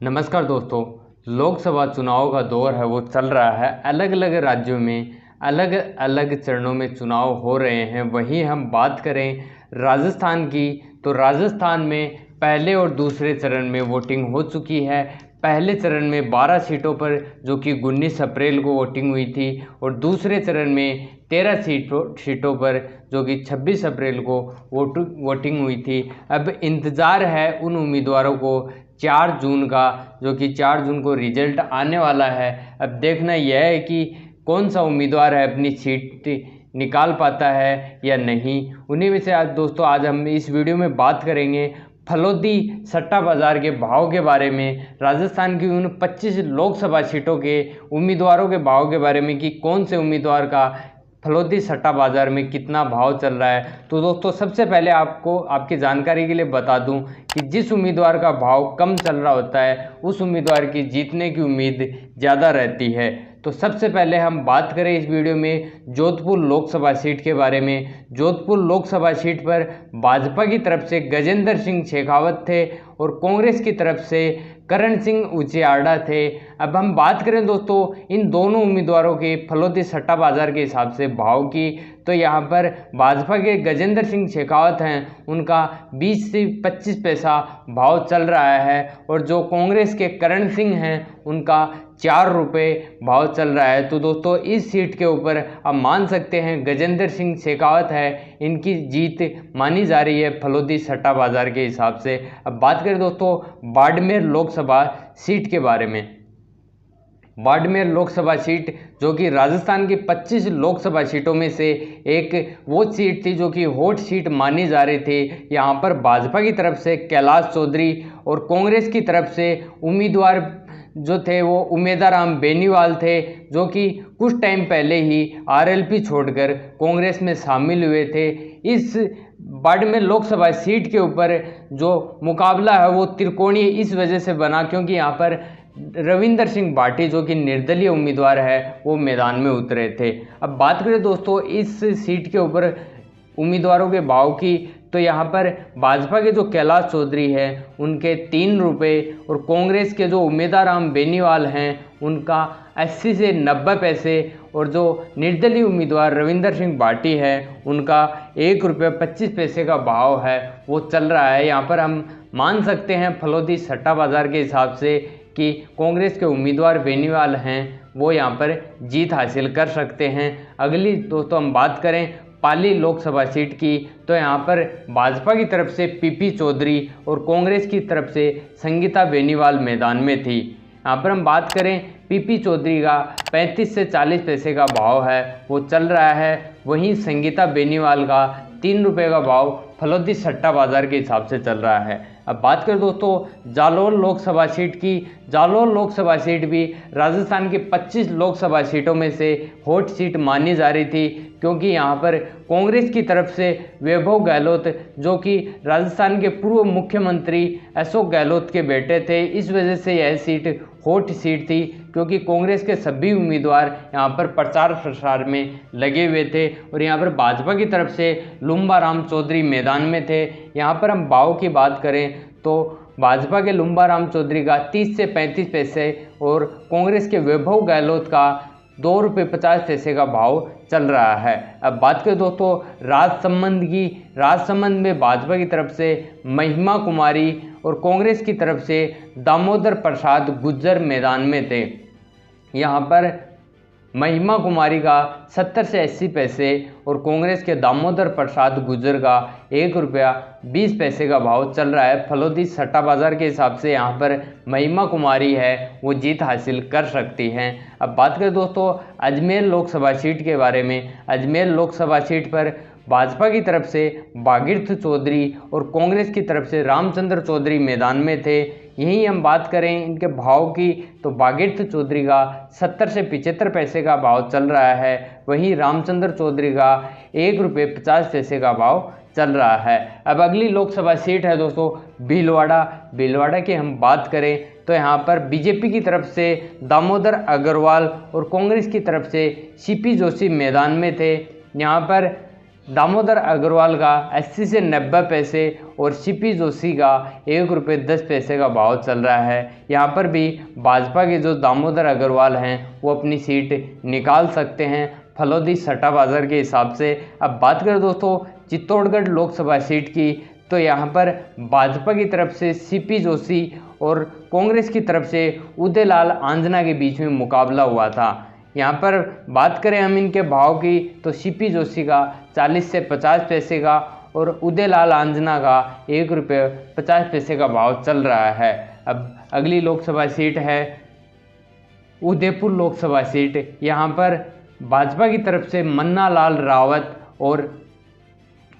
नमस्कार दोस्तों। लोकसभा चुनाव का दौर है वो चल रहा है। अलग अलग राज्यों में अलग अलग चरणों में चुनाव हो रहे हैं। वहीं हम बात करें राजस्थान की, तो राजस्थान में पहले और दूसरे चरण में वोटिंग हो चुकी है। पहले चरण में 12 सीटों पर जो कि 19 अप्रैल को वोटिंग हुई थी और दूसरे चरण में 13 सीटों पर जो कि 26 अप्रैल को वोटिंग हुई थी। अब इंतज़ार है उन उम्मीदवारों को 4 जून का, जो कि 4 जून को रिजल्ट आने वाला है। अब देखना यह है कि कौन सा उम्मीदवार है अपनी सीट निकाल पाता है या नहीं। उन्हीं में से आज हम इस वीडियो में बात करेंगे फलोदी सट्टा बाज़ार के भाव के बारे में, राजस्थान की उन 25 लोकसभा सीटों के उम्मीदवारों के भाव के बारे में कि कौन से उम्मीदवार का फलोदी सट्टा बाज़ार में कितना भाव चल रहा है। तो दोस्तों सबसे पहले आपको आपकी जानकारी के लिए बता दूं कि जिस उम्मीदवार का भाव कम चल रहा होता है उस उम्मीदवार की जीतने की उम्मीद ज़्यादा रहती है। तो सबसे पहले हम बात करें इस वीडियो में जोधपुर लोकसभा सीट के बारे में। जोधपुर लोकसभा सीट पर भाजपा की तरफ से गजेंद्र सिंह शेखावत थे और कांग्रेस की तरफ से करण सिंह उचियार्डा थे। अब हम बात करें दोस्तों इन दोनों उम्मीदवारों के फलोदी सट्टा बाज़ार के हिसाब से भाव की, तो यहाँ पर भाजपा के गजेंद्र सिंह शेखावत हैं उनका 20 से 25 पैसा भाव चल रहा है और जो कांग्रेस के करण सिंह हैं उनका 4 रुपये भाव चल रहा है। तो दोस्तों इस सीट के ऊपर आप मान सकते हैं गजेंद्र सिंह शेखावत है, इनकी जीत मानी जा रही है फलोदी सट्टा बाज़ार के हिसाब से। अब बात करें दोस्तों बाड़मेर लोकसभा सीट के बारे में। बाड़मेर लोकसभा सीट जो कि राजस्थान की 25 लोकसभा सीटों में से एक वो सीट थी जो कि हॉट सीट मानी जा रही थी। यहाँ पर भाजपा की तरफ से कैलाश चौधरी और कांग्रेस की तरफ से उम्मीदवार जो थे वो उमेदाराम बेनीवाल थे, जो कि कुछ टाइम पहले ही आरएलपी छोड़कर कांग्रेस में शामिल हुए थे। इस बाड़मेर लोकसभा सीट के ऊपर जो मुकाबला है वो त्रिकोणीय इस वजह से बना क्योंकि यहाँ पर रविंदर सिंह भाटी जो कि निर्दलीय उम्मीदवार है वो मैदान में उतरे थे। अब बात करें दोस्तों इस सीट के ऊपर उम्मीदवारों के भाव की, तो यहाँ पर भाजपा के जो कैलाश चौधरी हैं उनके 3 रुपये और कांग्रेस के जो उमेदाराम बेनीवाल हैं उनका 80 से 90 पैसे और जो निर्दलीय उम्मीदवार रविंदर सिंह भाटी है उनका 1 रुपये 25 पैसे का भाव है वो चल रहा है। यहाँ पर हम मान सकते हैं फलोदी सट्टा बाज़ार के हिसाब से कि कांग्रेस के उम्मीदवार बेनीवाल हैं वो यहाँ पर जीत हासिल कर सकते हैं। अगली दोस्तों हम बात करें पाली लोकसभा सीट की, तो यहाँ पर भाजपा की तरफ से पीपी चौधरी और कांग्रेस की तरफ से संगीता बेनीवाल मैदान में थी। यहाँ पर हम बात करें पीपी चौधरी का 35 से 40 पैसे का भाव है वो चल रहा है, वहीं संगीता बेनीवाल का 3 रुपये का भाव फलोदी सट्टा बाज़ार के हिसाब से चल रहा है। अब बात करें दोस्तों जालौर लोकसभा सीट की। जालौर लोकसभा सीट भी राजस्थान की 25 लोकसभा सीटों में से हॉट सीट मानी जा रही थी क्योंकि यहाँ पर कांग्रेस की तरफ से वैभव गहलोत जो कि राजस्थान के पूर्व मुख्यमंत्री अशोक गहलोत के बेटे थे, इस वजह से यह सीट हॉट सीट थी क्योंकि कांग्रेस के सभी उम्मीदवार यहाँ पर प्रचार प्रसार में लगे हुए थे और यहाँ पर भाजपा की तरफ से लुम्बा राम चौधरी मैदान में थे। यहाँ पर हम भाव की बात करें तो भाजपा के लुम्बा राम चौधरी का 30 से 35 पैसे और कांग्रेस के वैभव गहलोत का 2 रुपये 50 पैसे का भाव चल रहा है। अब बात करें दोस्तों राजसमंद की। राजसमंद में भाजपा की तरफ से महिमा कुमारी और कांग्रेस की तरफ से दामोदर प्रसाद गुज्जर मैदान में थे। यहाँ पर महिमा कुमारी का 70 से 80 पैसे और कांग्रेस के दामोदर प्रसाद गुज्जर का 1 रुपया 20 पैसे का भाव चल रहा है। फलोदी सट्टा बाज़ार के हिसाब से यहाँ पर महिमा कुमारी है वो जीत हासिल कर सकती हैं। अब बात करें दोस्तों अजमेर लोकसभा सीट के बारे में। अजमेर लोकसभा सीट पर भाजपा की तरफ से भागीरथ चौधरी और कांग्रेस की तरफ से रामचंद्र चौधरी मैदान में थे। यहीं हम बात करें इनके भाव की, तो भागीरथ चौधरी का 70 से 75 पैसे का भाव चल रहा है, वहीं रामचंद्र चौधरी का 1 रुपये 50 पैसे का भाव चल रहा है। अब अगली लोकसभा सीट है दोस्तों भीलवाड़ा। भीलवाड़ा की हम बात करें तो यहाँ पर बीजेपी की तरफ से दामोदर अग्रवाल और कांग्रेस की तरफ से सीपी जोशी मैदान में थे। यहाँ पर दामोदर अग्रवाल का 80 से 90 पैसे और सीपी जोशी का 1 रुपये 10 पैसे का भाव चल रहा है। यहाँ पर भी भाजपा के जो दामोदर अग्रवाल हैं वो अपनी सीट निकाल सकते हैं फलौदी सट्टा बाजार के हिसाब से। अब बात करें दोस्तों चित्तौड़गढ़ लोकसभा सीट की, तो यहाँ पर भाजपा की तरफ से सीपी जोशी और कांग्रेस की तरफ से उदयलाल आंजना के बीच में मुकाबला हुआ था। यहाँ पर बात करें हम इनके भाव की, तो सीपी जोशी का 40 से 50 पैसे का और उदयलाल आंजना का 1 रुपये 50 पैसे का भाव चल रहा है। अब अगली लोकसभा सीट है उदयपुर लोकसभा सीट। यहाँ पर भाजपा की तरफ से मन्ना लाल रावत और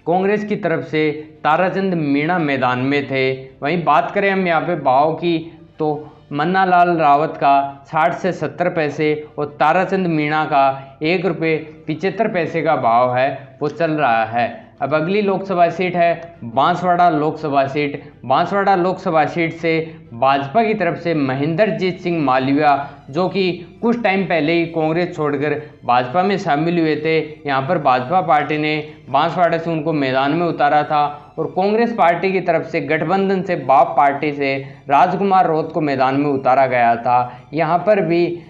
कांग्रेस की तरफ से ताराचंद मीणा मैदान में थे। वहीं बात करें हम यहाँ पे भाव की, तो मन्ना लाल रावत का 60 से 70 पैसे और ताराचंद मीणा का 1 रुपये 75 पैसे का भाव है वो चल रहा है। अब अगली लोकसभा सीट है बांसवाड़ा लोकसभा सीट। बांसवाड़ा लोकसभा सीट से भाजपा की तरफ से महेंद्रजीत सिंह मालविया, जो कि कुछ टाइम पहले ही कांग्रेस छोड़कर भाजपा में शामिल हुए थे, यहाँ पर भाजपा पार्टी ने बांसवाड़ा से उनको मैदान में उतारा था और कांग्रेस पार्टी की तरफ से गठबंधन से बाप पार्टी से राजकुमार रौत को मैदान में उतारा गया था। यहाँ पर भी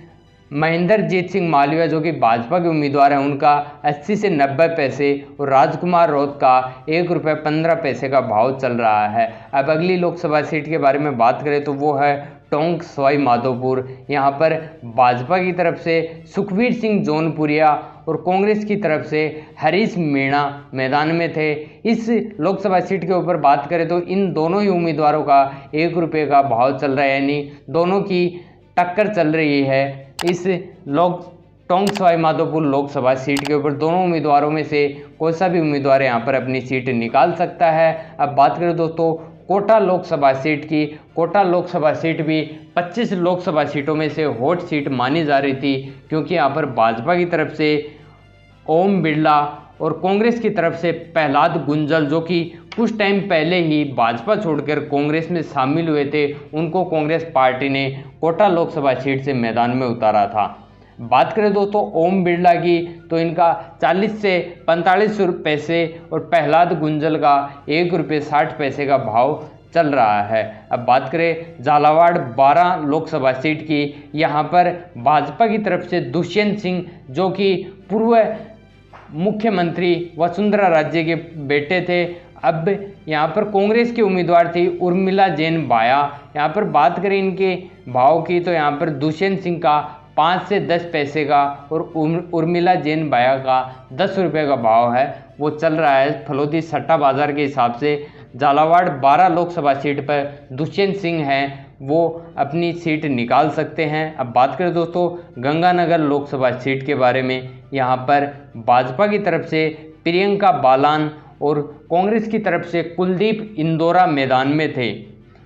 महेंद्रजीत सिंह मालविया, जो कि भाजपा के उम्मीदवार हैं, उनका 80 से 90 पैसे और राजकुमार रौत का 1 रुपये 15 पैसे का भाव चल रहा है। अब अगली लोकसभा सीट के बारे में बात करें तो वो है टोंक सवाई माधोपुर। यहाँ पर भाजपा की तरफ से सुखबीर सिंह जौनपुरिया और कांग्रेस की तरफ से हरीश मीणा मैदान में थे। इस लोकसभा सीट के ऊपर बात करें तो इन दोनों ही उम्मीदवारों का 1 रुपये का भाव चल रहा है, यानी दोनों की टक्कर चल रही है। इस टोंक सवाई माधोपुर लोकसभा सीट के ऊपर दोनों उम्मीदवारों में से कोई सा भी उम्मीदवार यहाँ पर अपनी सीट निकाल सकता है। अब बात करें दोस्तों कोटा लोकसभा सीट की। कोटा लोकसभा सीट भी 25 लोकसभा सीटों में से हॉट सीट मानी जा रही थी, क्योंकि यहाँ पर भाजपा की तरफ से ओम बिरला और कांग्रेस की तरफ से प्रहलाद गुंजल, जो कि कुछ टाइम पहले ही भाजपा छोड़कर कांग्रेस में शामिल हुए थे, उनको कांग्रेस पार्टी ने कोटा लोकसभा सीट से मैदान में उतारा था। बात करें दोस्तों ओम बिरला की, तो इनका 40 से 45 पैसे और प्रहलाद गुंजल का 1 रुपये 60 पैसे का भाव चल रहा है। अब बात करें झालावाड़ 12 लोकसभा सीट की। यहाँ पर भाजपा की तरफ से दुष्यंत सिंह, जो कि पूर्व मुख्यमंत्री वसुंधरा राजे के बेटे थे, अब यहाँ पर कांग्रेस के उम्मीदवार थी उर्मिला जैन बाया। यहाँ पर बात करें इनके भाव की, तो यहाँ पर दुष्यंत सिंह का 5 से 10 पैसे का और उर्मिला जैन बाया का 10 रुपये का भाव है वो चल रहा है फलौदी सट्टा बाजार के हिसाब से। झालावाड़ 12 लोकसभा सीट पर दुष्यंत सिंह हैं, वो अपनी सीट निकाल सकते हैं। अब बात करें दोस्तों गंगानगर लोकसभा सीट के बारे में। यहाँ पर भाजपा की तरफ से प्रियंका बालान और कांग्रेस की तरफ से कुलदीप इंदौरा मैदान में थे।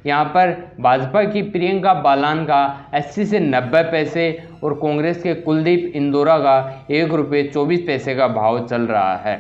यहाँ पर भाजपा की प्रियंका बालान का 80 से 90 पैसे और कांग्रेस के कुलदीप इंदौरा का 1 रुपये 24 पैसे का भाव चल रहा है।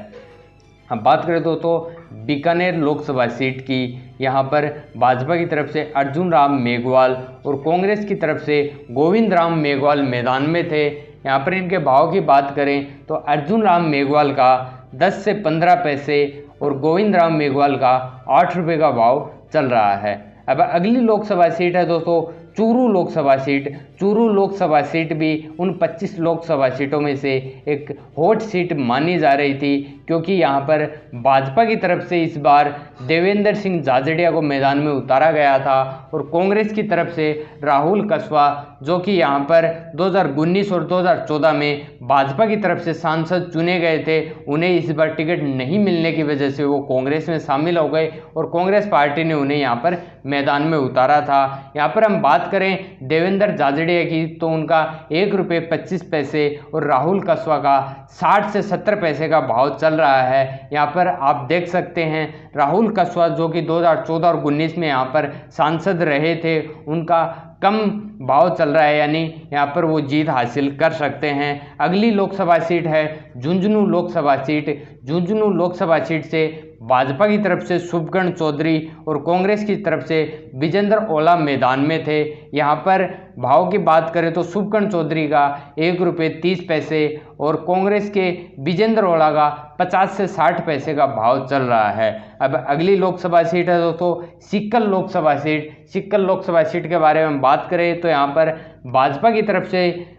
अब बात करें दोस्तों बीकानेर लोकसभा सीट की। यहाँ पर भाजपा की तरफ से अर्जुन राम मेघवाल और कांग्रेस की तरफ से गोविंद राम मेघवाल मैदान में थे। यहाँ पर इनके भाव की बात करें तो अर्जुन राम मेघवाल का 10 से 15 पैसे और गोविंद राम मेघवाल का 8 रुपये का भाव चल रहा है। अब अगली लोकसभा सीट है दोस्तों चूरू लोकसभा सीट। चूरू लोकसभा सीट भी उन 25 लोकसभा सीटों में से एक हॉट सीट मानी जा रही थी, क्योंकि यहाँ पर भाजपा की तरफ से इस बार देवेंद्र सिंह झाझड़िया को मैदान में उतारा गया था और कांग्रेस की तरफ से राहुल कस्वा, जो कि यहाँ पर 2019 और 2014 में भाजपा की तरफ से सांसद चुने गए थे, उन्हें इस बार टिकट नहीं मिलने की वजह से वो कांग्रेस में शामिल हो गए और कांग्रेस पार्टी ने उन्हें यहाँ पर मैदान में उतारा था। यहाँ पर हम बात करें देवेंद्र झाझड़िया की, तो उनका 1 रुपये 25 पैसे और राहुल कस्वा का 60 से 70 पैसे का भाव चल रहा है। यहाँ पर आप देख सकते हैं राहुल कस्वा, जो कि 2014 और 19 में यहाँ पर सांसद रहे थे, उनका कम भाव चल रहा है, यानी यहाँ पर वो जीत हासिल कर सकते हैं। अगली लोकसभा सीट है झुंझुनू लोकसभा सीट। झुंझुनू लोकसभा सीट से भाजपा की तरफ से शुभकर्ण चौधरी और कांग्रेस की तरफ से विजेंद्र ओला मैदान में थे। यहाँ पर भाव की बात करें तो शुभकर्ण चौधरी का 1 रुपये 30 पैसे और कांग्रेस के विजेंद्र ओला का 50 से 60 पैसे का भाव चल रहा है। अब अगली लोकसभा सीट है दोस्तों sickle Lok Sabha seat. Sickle Lok Sabha seat के बारे में बात करें तो यहाँ पर भाजपा की तरफ से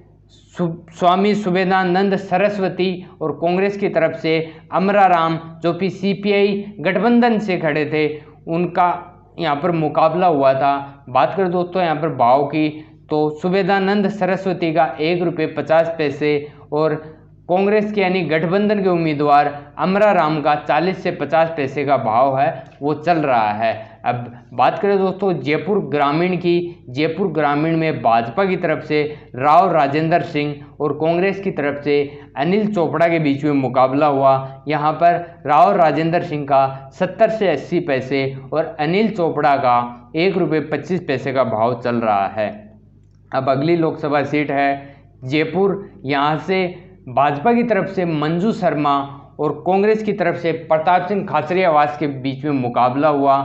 स्वामी सुबेदानंद सरस्वती और कांग्रेस की तरफ से अमरा राम जो कि सीपीआई गठबंधन से खड़े थे, उनका यहाँ पर मुकाबला हुआ था। बात करें दोस्तों यहाँ पर भाव की तो सुबेदानंद सरस्वती का 1 रुपये 50 पैसे और कांग्रेस के यानी गठबंधन के उम्मीदवार अमरा राम का 40 से 50 पैसे का भाव है वो चल रहा है। अब बात करें दोस्तों जयपुर ग्रामीण की। जयपुर ग्रामीण में भाजपा की तरफ से राव राजेंद्र सिंह और कांग्रेस की तरफ से अनिल चोपड़ा के बीच में मुकाबला हुआ। यहाँ पर राव राजेंद्र सिंह का 70 से 80 पैसे और अनिल चोपड़ा का 1 रुपये 25 पैसे का भाव चल रहा है। अब अगली लोकसभा सीट है जयपुर। यहाँ से भाजपा की तरफ से मंजू शर्मा और कांग्रेस की तरफ से प्रताप सिंह खाचरियावास के बीच में मुकाबला हुआ।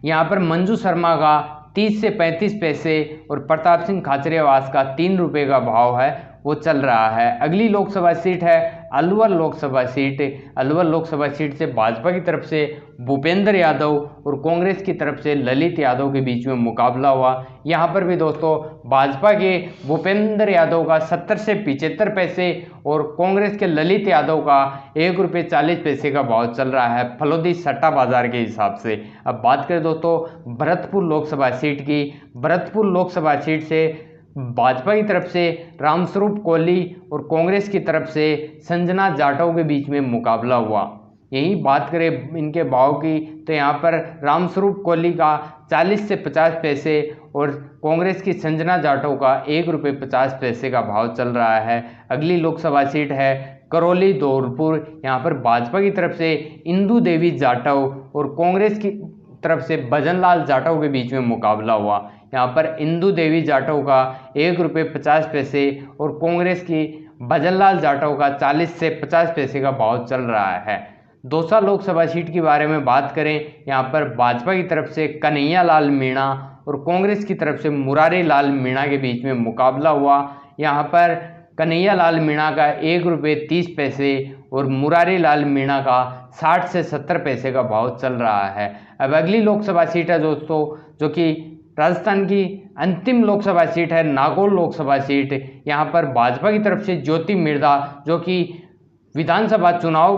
यहाँ पर मंजू शर्मा का 30 से 35 पैसे और प्रताप सिंह खाचरियावास का 3 रुपये का भाव है वो चल रहा है। अगली लोकसभा सीट है अलवर लोकसभा सीट। अलवर लोकसभा सीट से भाजपा की तरफ से भूपेंद्र यादव और कांग्रेस की तरफ से ललित यादव के बीच में मुकाबला हुआ। यहाँ पर भी दोस्तों भाजपा के भूपेंद्र यादव का 70 से 75 पैसे और कांग्रेस के ललित यादव का 1 रुपये 40 पैसे का भाव चल रहा है फलोदी सट्टा बाजार के हिसाब से। अब बात करें दोस्तों भरतपुर लोकसभा सीट की। भरतपुर लोकसभा सीट से भाजपा की तरफ से रामस्वरूप कोहली और कांग्रेस की तरफ से संजना जाटव के बीच में मुकाबला हुआ। यही बात करें इनके भाव की तो यहाँ पर रामस्वरूप कोहली का 40 से 50 पैसे और कांग्रेस की संजना जाटव का 1 रुपये 50 पैसे का भाव चल रहा है। अगली लोकसभा सीट है करौली धौलपुर। यहाँ पर भाजपा की तरफ से इंदू देवी जाटव और कांग्रेस की तरफ से भजनलाल जाटव के बीच में मुकाबला हुआ। यहाँ पर इंदू देवी जाटव का 1 रुपये 50 पैसे और कांग्रेस की भजनलाल जाटव का 40 से 50 पैसे का भाव चल रहा है। दौसा लोकसभा सीट के बारे में बात करें, यहाँ पर भाजपा की तरफ से कन्हैया लाल मीणा और कांग्रेस की तरफ से मुरारी लाल मीणा के बीच में मुकाबला हुआ। यहाँ पर कन्हैया लाल मीणा का 1 रुपये 30 पैसे और मुरारी लाल मीणा का 60 से 70 पैसे का भाव चल रहा है। अब अगली लोकसभा सीट है दोस्तों जो कि राजस्थान की अंतिम लोकसभा सीट है नागौर लोकसभा सीट। यहाँ पर भाजपा की तरफ से ज्योति मिर्धा जो कि विधानसभा चुनाव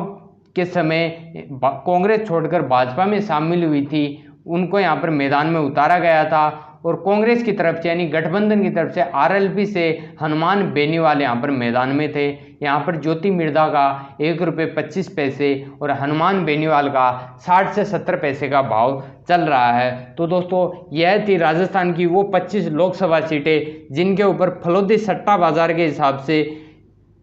के समय कांग्रेस छोड़कर भाजपा में शामिल हुई थी, उनको यहाँ पर मैदान में उतारा गया था। और कांग्रेस की तरफ से यानी गठबंधन की तरफ से आरएलपी से हनुमान बेनीवाल यहाँ पर मैदान में थे। यहाँ पर ज्योति मिर्धा का 1 रुपये 25 पैसे और हनुमान बेनीवाल का 60 से 70 पैसे का भाव चल रहा है। तो दोस्तों यह थी राजस्थान की वो 25 लोकसभा सीटें जिनके ऊपर फलोदी सट्टा बाजार के हिसाब से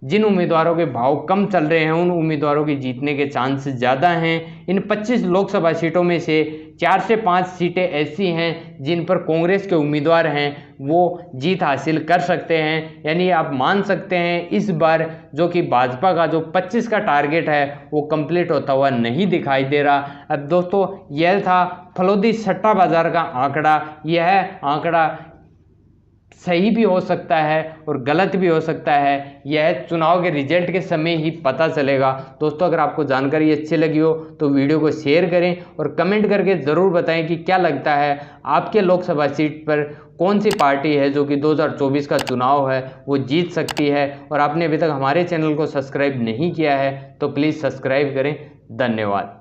जिन उम्मीदवारों के भाव कम चल रहे हैं उन उम्मीदवारों के जीतने के चांस ज़्यादा हैं। इन 25 लोकसभा सीटों में से 4 से 5 सीटें ऐसी हैं जिन पर कांग्रेस के उम्मीदवार हैं वो जीत हासिल कर सकते हैं। यानी आप मान सकते हैं इस बार जो कि भाजपा का जो 25 का टारगेट है वो कंप्लीट होता हुआ नहीं दिखाई दे रहा। अब दोस्तों यह था फलोदी सट्टा बाजार का आंकड़ा। यह आंकड़ा सही भी हो सकता है और गलत भी हो सकता है, यह चुनाव के रिजल्ट के समय ही पता चलेगा। दोस्तों अगर आपको जानकारी अच्छी लगी हो तो वीडियो को शेयर करें और कमेंट करके ज़रूर बताएं कि क्या लगता है आपके लोकसभा सीट पर कौन सी पार्टी है जो कि 2024 का चुनाव है वो जीत सकती है। और आपने अभी तक हमारे चैनल को सब्सक्राइब नहीं किया है तो प्लीज़ सब्सक्राइब करें। धन्यवाद।